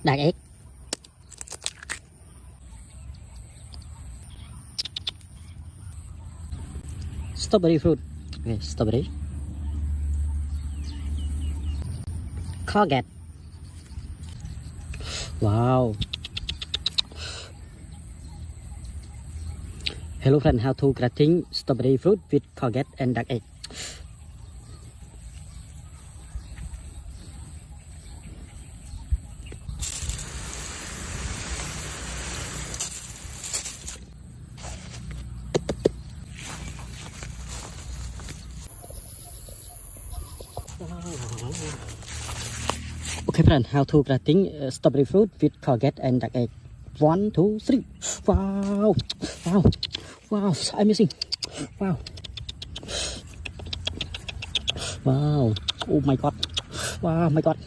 Đặc egg. Strawberry fruit. Okay, strawberry. Courgette. Wow. Hello friend, how to grating strawberry fruit with courgette and duck egg. Okay friend, how to grating strawberry fruit with courgette and duck egg. 1, 2, 3. Wow, wow, wow, amazing. Wow, wow, oh my god, wow, my god.